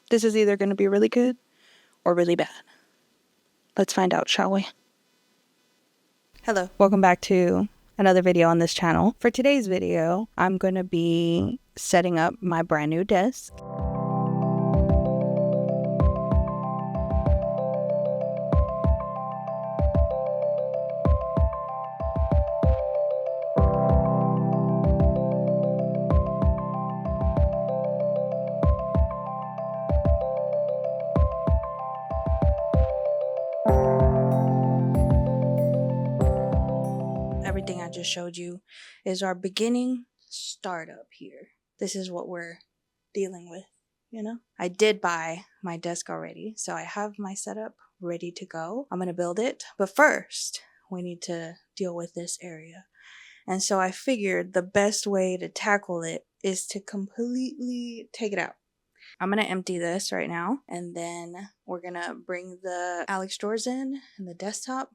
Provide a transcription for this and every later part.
This is either going to be really good or really bad. Let's find out, shall we? Hello, welcome back to another video on this channel. For today's video, I'm going to be setting up my brand new desk. Everything I just showed you is our beginning startup here. This is what we're dealing with, you know? I did buy my desk already, so I have my setup ready to go. I'm gonna build it, but first we need to deal with this area. And so I figured the best way to tackle it is to completely take it out. I'm gonna empty this right now, and then we're gonna bring the Alex drawers in and the desktop,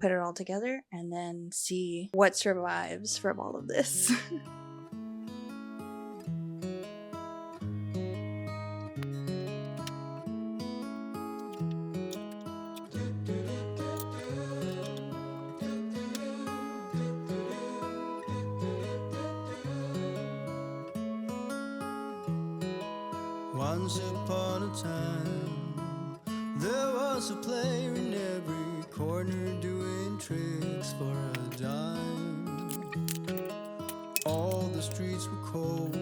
put it all together, and then see what survives from all of this. Once upon a time, there was a player in every corner doing tricks for a dime. All the streets were cold.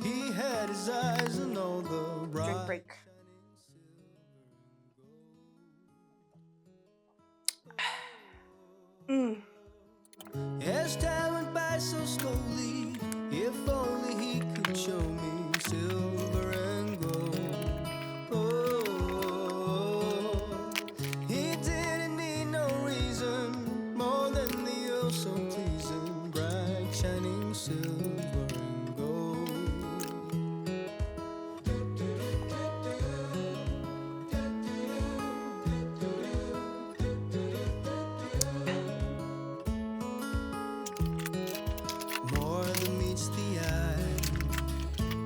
He had his eyes on all the bright. Drink break. As time went by so slowly, if only he could show me silver and gold. Oh, he didn't need no reason more than the oh so pleasing bright shining silver and gold. More than meets the eye,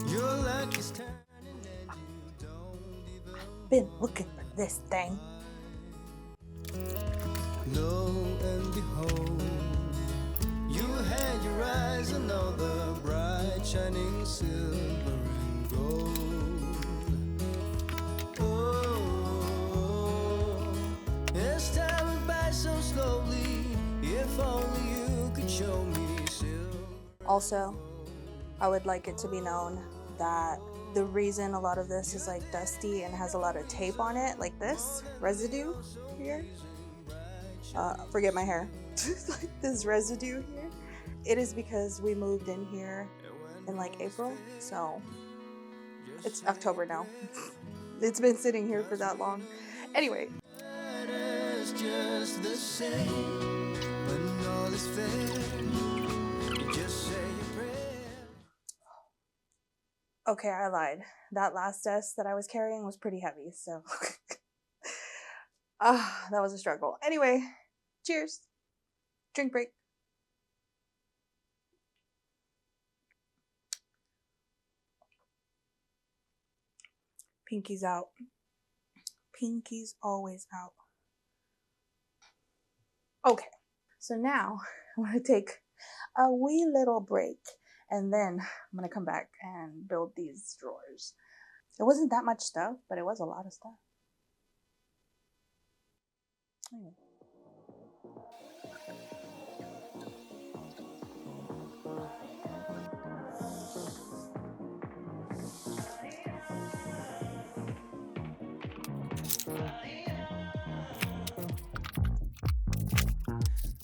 your luck is turning and you don't even Been looking for this thing. lo and behold, you had your eyes on all the bright shining silver and gold. Oh, as time went by so slowly, if only you could show me silver. Also, I would like it to be known that the reason a lot of this is like dusty and has a lot of tape on it, like this residue here, forget my hair, like this residue here, it is because we moved in here in like April, so it's October now. It's been sitting here for that long. Anyway, It's just the same when all is fair. You just say a prayer. okay, I lied. That last desk that I was carrying was pretty heavy, so that was a struggle. Anyway, cheers. Drink break. Pinky's out. Pinky's always out. Okay, so now I'm gonna take a wee little break, and then I'm gonna come back and build these drawers. It wasn't that much stuff, but it was a lot of stuff. Anyway.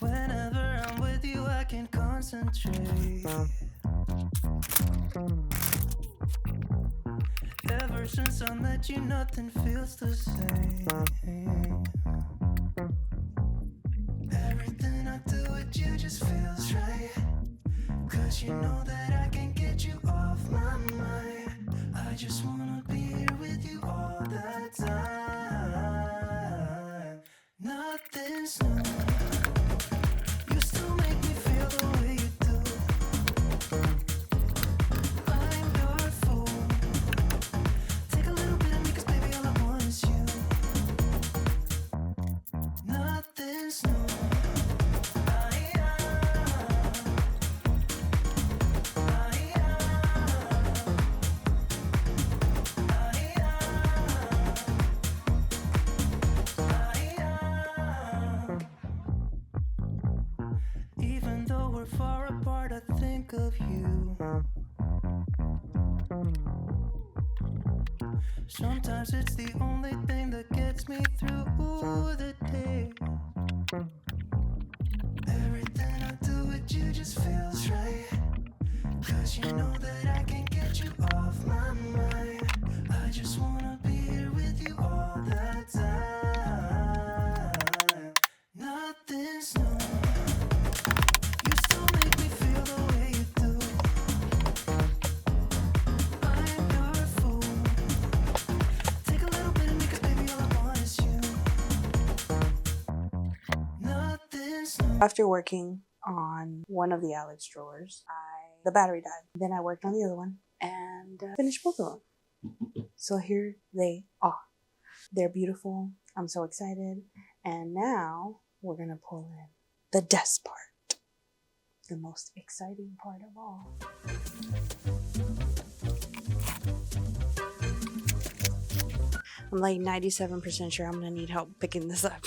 Whenever I'm with you, I can concentrate. Ever since I met you, nothing feels the same. Everything I do with you just feels right. 'Cause you know that I can get you off my mind. I just wanna be here with you all the time. Nothing's new. You still make me feel the way you do. I'm your fool. Take Sometimes it's the only thing that gets me through the day. Everything I do with you just feels right. 'Cause you know that I can't get you off my mind. I just wanna be here with you all the time. Nothing's new. You still make me feel the way you do. I'm your fool. Take a little bit of me, 'cause baby all I want is you. Nothing's new. After working on one of the Alex drawers, the battery died. Then I worked on the other one and finished both of them. So here they are. They're beautiful. I'm so excited. And now we're gonna pull in the desk part, the most exciting part of all. I'm like 97% sure I'm gonna need help picking this up.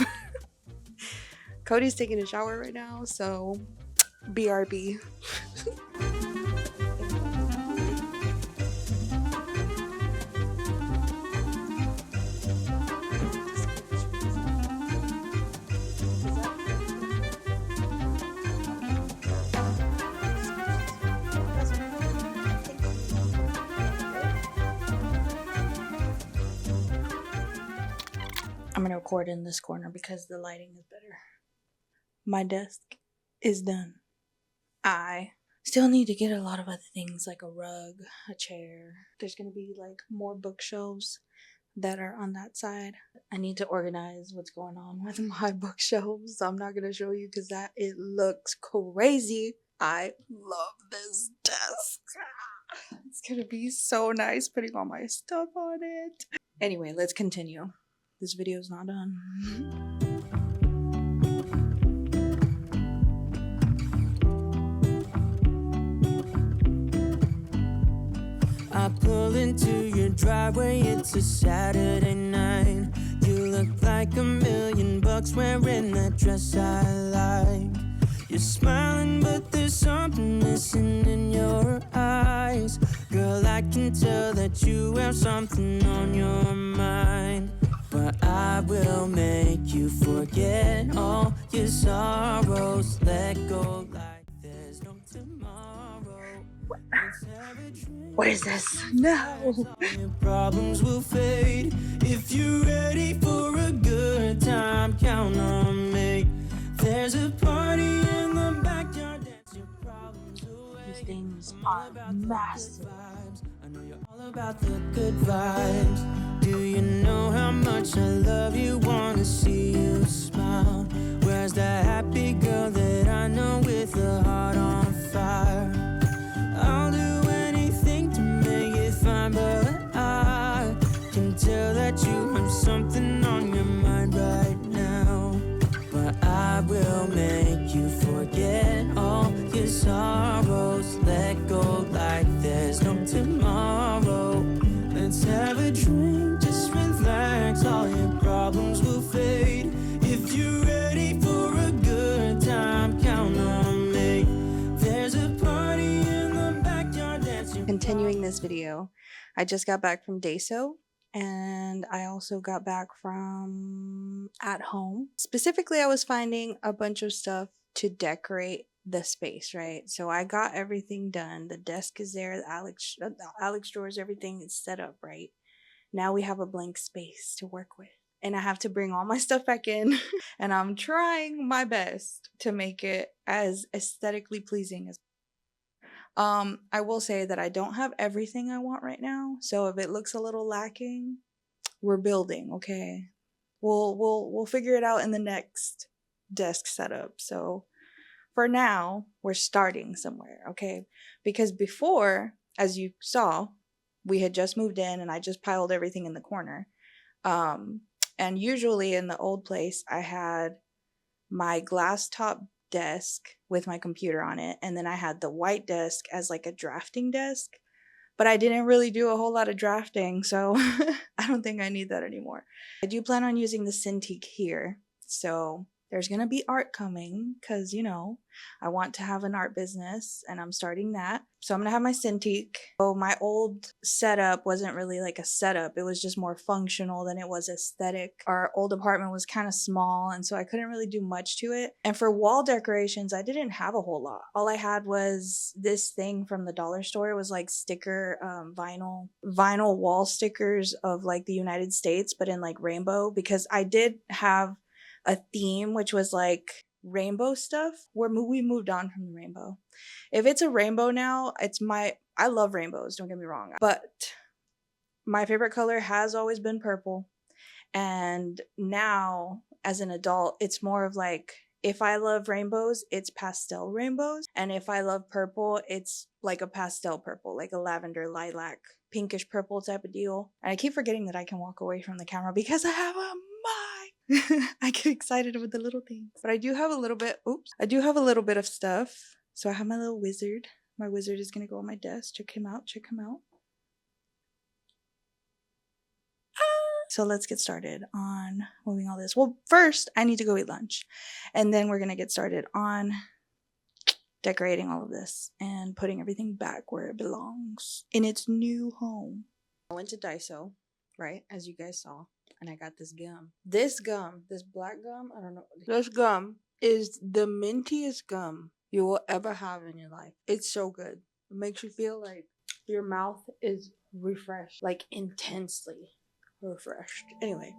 Cody's taking a shower right now, so BRB. I'm gonna record in this corner because the lighting is better. My desk is done. I still need to get a lot of other things like a rug, a chair. There's gonna be like more bookshelves that are on that side. I need to organize what's going on with my bookshelves. I'm not gonna show you because it looks crazy. I love this desk. It's gonna be so nice putting all my stuff on it. Anyway, let's continue. This video is not done. I pull into your driveway, it's a Saturday night. You look like $1,000,000 wearing that dress I like. You're smiling, but there's something missing in your eyes. Girl, I can tell that you have something on your mind. But I will make you forget all your sorrows. Let go like there's no tomorrow. What is this? No. Your problems will fade. If you're ready for a good time, count on me. There's a party in the backyard. Dance your problems away. These things are massive. I know you're all about the good vibes. Do you know how much I love you? Wanna see you smile. Where's that happy girl that I know with a heart on fire? I'll do anything to make it fine, but I can tell that you have something on your mind right now. But I will make you forget all your sorrows. Let go like there's no tomorrow. Let's have a drink, just relax. All your problems will fade. If you're ready for a good time, count on me. There's a party in the backyard dancing. Continuing this video, I just got back from DAISO and I also got back from at home. Specifically, I was finding a bunch of stuff to decorate the space, right? So I got everything done. The desk is there, the Alex drawers, everything is set up, right? Now we have a blank space to work with. And I have to bring all my stuff back in. And I'm trying my best to make it as aesthetically pleasing as I will say that I don't have everything I want right now. So if it looks a little lacking, we're building, okay? We'll figure it out in the next desk setup. So for now, we're starting somewhere, okay? Because before, as you saw, we had just moved in and I just piled everything in the corner. And usually in the old place, I had my glass top desk with my computer on it, and then I had the white desk as like a drafting desk, but I didn't really do a whole lot of drafting, so I don't think I need that anymore. I do plan on using the Cintiq here, so There's going to be art coming because, you know, I want to have an art business and I'm starting that. So I'm going to have my Cintiq. So my old setup wasn't really like a setup. It was just more functional than it was aesthetic. Our old apartment was kind of small and so I couldn't really do much to it. And for wall decorations, I didn't have a whole lot. All I had was this thing from the dollar store. It was like sticker, vinyl wall stickers of like the United States, but in like rainbow, because I did have a theme which was like rainbow stuff where we moved on from the rainbow. If it's a rainbow now, I love rainbows, don't get me wrong, but my favorite color has always been purple. And now as an adult, it's more of like, if I love rainbows, it's pastel rainbows, and if I love purple, it's like a pastel purple, like a lavender, lilac, pinkish purple type of deal. And I keep forgetting that I can walk away from the camera because I have a mic. I get excited with the little things. But I do have a little bit of stuff. So I have my little wizard. My wizard is going to go on my desk. Check him out. So let's get started on moving all this. Well, first I need to go eat lunch. And then we're going to get started on decorating all of this and putting everything back where it belongs in its new home. I went to DAISO, right? As you guys saw. And I got this gum. This black gum, I don't know. This gum is the mintiest gum you will ever have in your life. It's so good. It makes you feel like your mouth is refreshed, like intensely refreshed. Anyway.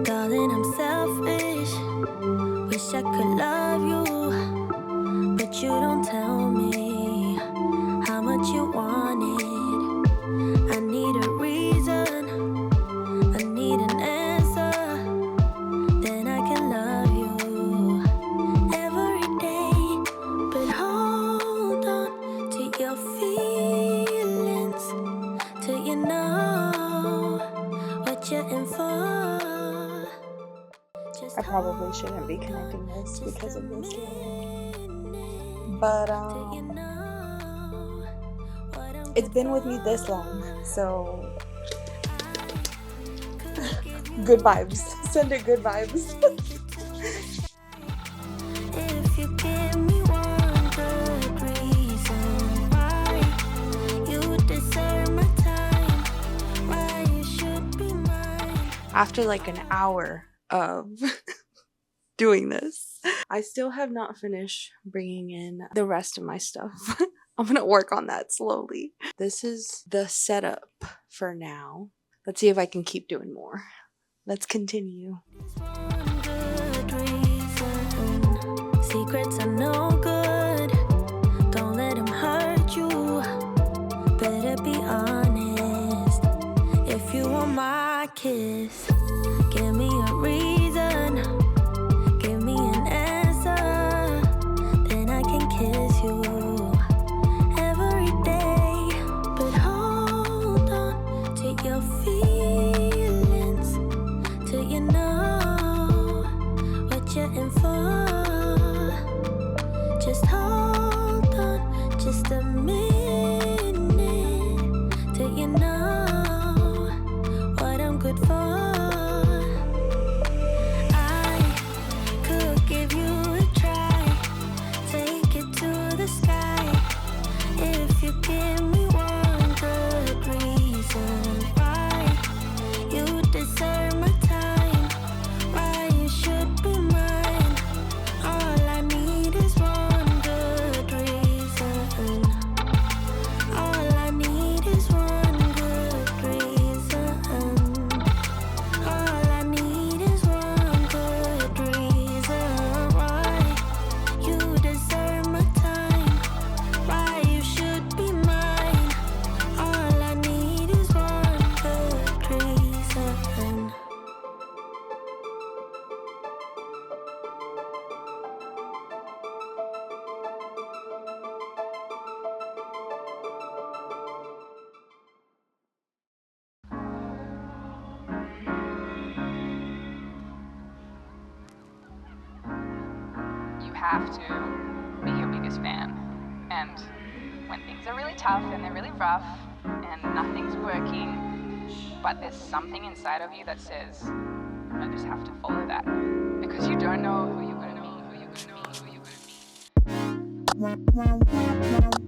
Darling, I'm selfish. Wish I could love you, but you don't tell me how much you want it. I need a reason, I need an answer, then I can love you every day. But hold on to your feelings till you know what you're in for. I probably shouldn't be connecting this because of this but it's been with me this long, so good vibes. Send it good vibes. If you give me one good reason why you deserve my time, why you should be mine. After like an hour of doing this, I still have not finished bringing in the rest of my stuff. I'm gonna work on that slowly. This is the setup for now. Let's see if I can keep doing more. Let's continue. One good reason. Secrets are no good. Don't let them hurt you. Better be honest. If you want my kiss, give me a reason. Give me an answer. Then I can kiss you every day. But hold on to your feelings till you know what you're in for. Just hold on just a minute till you know what I'm good for. have to be your biggest fan. And when things are really tough and they're really rough and nothing's working, but there's something inside of you that says, I just have to follow that. Because you don't know who you're going to meet, who you're going to meet, who you're going to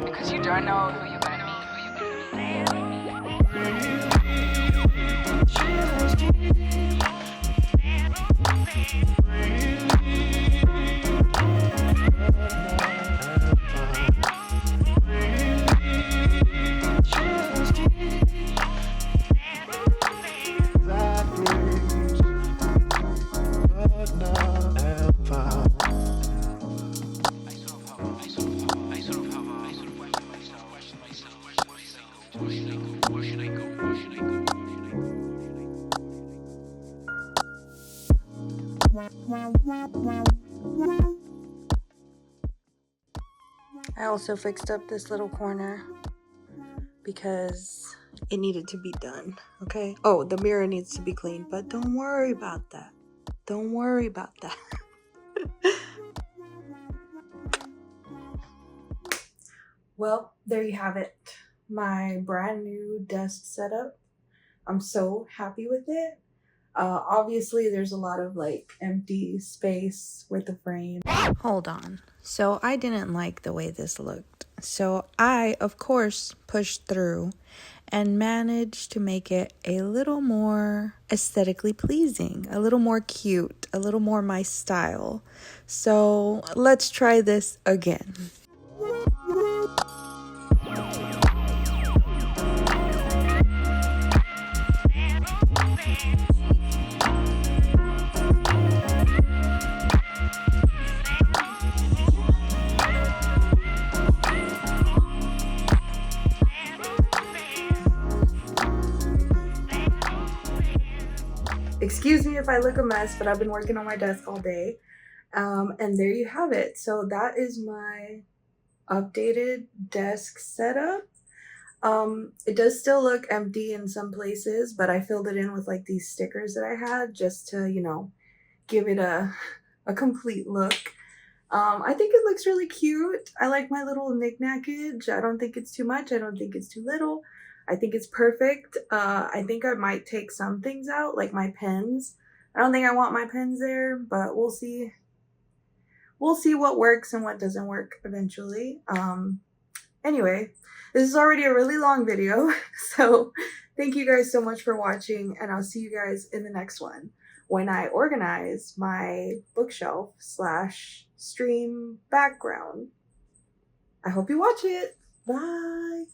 because you don't know who you're going to meet, who you're going to meet. I also fixed up this little corner because it needed to be done, okay? Oh, the mirror needs to be cleaned, but don't worry about that. Don't worry about that. Well, there you have it. My brand new desk setup. I'm so happy with it. Obviously, there's a lot of like empty space with the frame. Hold on. So I didn't like the way this looked. So I, of course, pushed through and managed to make it a little more aesthetically pleasing, a little more cute, a little more my style. So let's try this again. Excuse me if I look a mess, but I've been working on my desk all day. And there you have it. So that is my updated desk setup. It does still look empty in some places, but I filled it in with like these stickers that I had just to, you know, give it a complete look. I think it looks really cute. I like my little knick-knackage. I don't think it's too much. I don't think it's too little. I think it's perfect. I think I might take some things out, like my pens. I don't think I want my pens there, but we'll see. We'll see what works and what doesn't work eventually. Anyway, this is already a really long video, so thank you guys so much for watching, and I'll see you guys in the next one when I organize my bookshelf / stream background. I hope you watch it. Bye.